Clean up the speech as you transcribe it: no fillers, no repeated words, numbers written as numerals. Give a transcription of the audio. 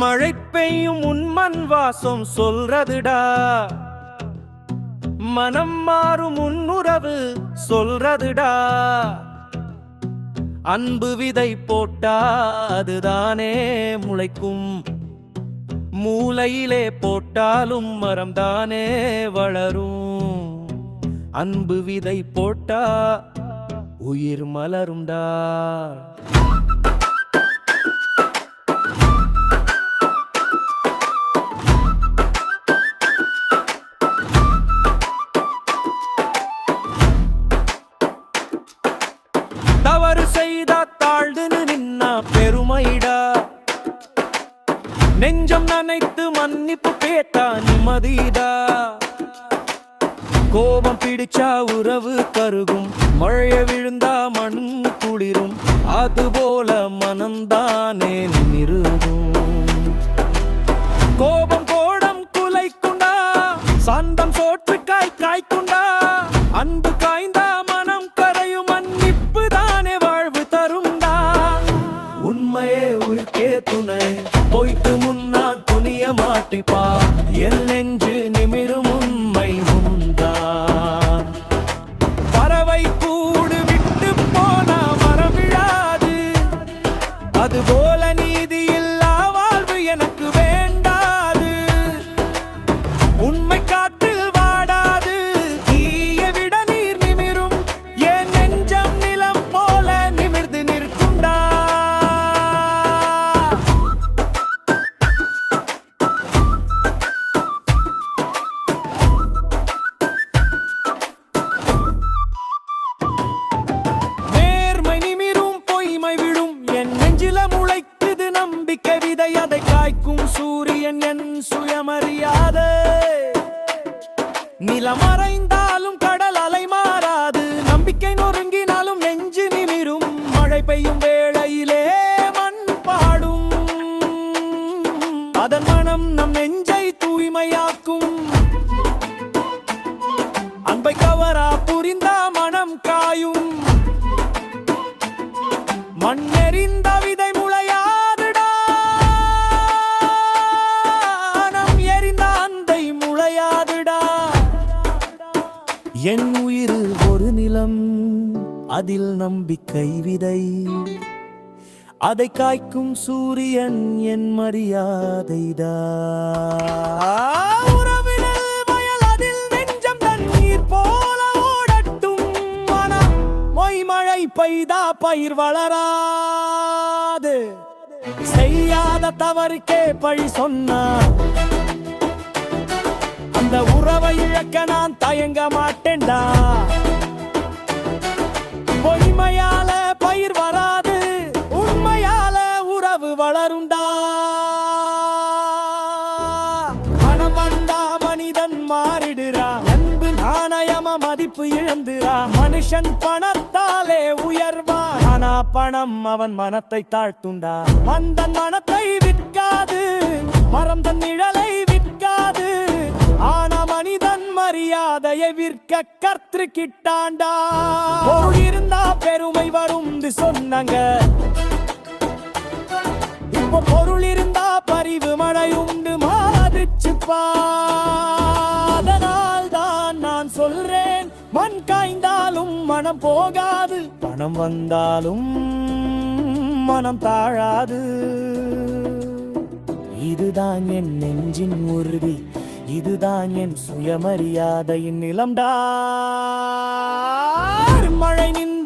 மழை பெய்யும் உன்மண் வாசம் சொல்றதுடா, மனம் மாறும் உன்னுறவு சொல்றதுடா. அன்பு விதை போட்டா அதுதானே முளைக்கும், மூலையிலே போட்டாலும் மரம்தானே வளரும். அன்பு விதை போட்டா உயிர் மலரும்டா. தவறு செய்தா தாழ்ந்துன்னு நின்னா பெருமைடா, நெஞ்சம் நனைத்து மன்னிப்பு கேட்டா நிம்மதிடா. கோபம் பிடிச்சா உறவு கருகும், மழைய விழுந்தா மண் குளிரும், அதுபோல மனம்தானே நிமிருகும். கோபம் கோடம் குலைக்குண்டா, சாந்தம் சோற்று காய்க்குண்டா. அன்பு காய்ந்தா மனம் கரையும், மன்னிப்பு தானே வாழ்வு தரும்டா. உண்மையே உயிர்க்கே துணை, போய்ட்டு முன்னா துணிய மாட்டிப்பா. என் நெஞ்சு நிமிரும் உண்மை உந்தான். பறவை கூடு விட்டு போனா மரம் விழாது, அதுபோல நீதி இல்லா வாழ்வு எனக்கு வேண்டாது. உண்மை காற்றில் வாடாது, தீய விட நீர் நிமிரும். என் நெஞ்சம் நிலம் போல நிமிர்ந்து நிற்குண்டா. நேர்மை நிமிரும், பொய்மை விடும், என் நெஞ்சில முளைக்குது நம்பிக்கை விதை. அதை காய்க்கும் சூரியன் என் சுயமரியாதை. நிலமறைந்தாலும் கடல் அலை மாறாது, நம்பிக்கை நொறுங்கினாலும் நெஞ்சு நிமிரும். மழை பெய்யும் வேளையிலே மண் பாடும், அதன் மனம் நம் நெஞ்சை தூய்மையாக்கும். அன்பை கவரா புரிந்தா மனம் காயும், மண்ணெறிந்த விதை முளையாதுடா. நம் எறிந்த அந்தை முளையாதுடா. என் உயிர் ஒரு நிலம், அதில் நம்பிக்கை விதை. அதை காய்க்கும் சூரியன் என் மரியாதைடா. உறவினல் வயல், அதில் நெஞ்சம் தண்ணீர் போல ஓடட்டும். மனம் மொய் மழை பெய்தா பயிர் வளராது. செய்யாத தவறுக்கே பழி சொன்னா அந்த உறவை இழக்க நான் தயங்க மாட்டேன்டா. பொய்மையால பயிர் வராது, உண்மையால உறவு வளருண்டா. மனம் வந்தா மனிதன் மாறிடுறா, அன்பு நாணயம மதிப்பு இழந்துரா. மனுஷன் பணத்தாலே உயர்வான், ஆனா பணம் அவன் மனத்தை தாழ்த்துண்டா. மந்தன் மனத்தை விற்காது, மரம் தன் நிழலை விற்காது. ஆனா மனிதன் மரியாதையை விற்க கற்றுக்கிட்டாண்டா. பொருள் இருந்தா பெருமை வரும் சொன்னாங்க, இப்போ பொருள் இருந்தா பரிவு மழை உண்டு மாதிச்சுப்பா. அதனால் தான் நான் சொல்றேன், மண் காய்ந்தாலும் மனம் போகாது, பணம் வந்தாலும் மனம் தாழாது. இதுதான் என் நெஞ்சின் உறுதி, இதுதான் என் சுயமரியாதையின் நிலம்டா. மழை நின்று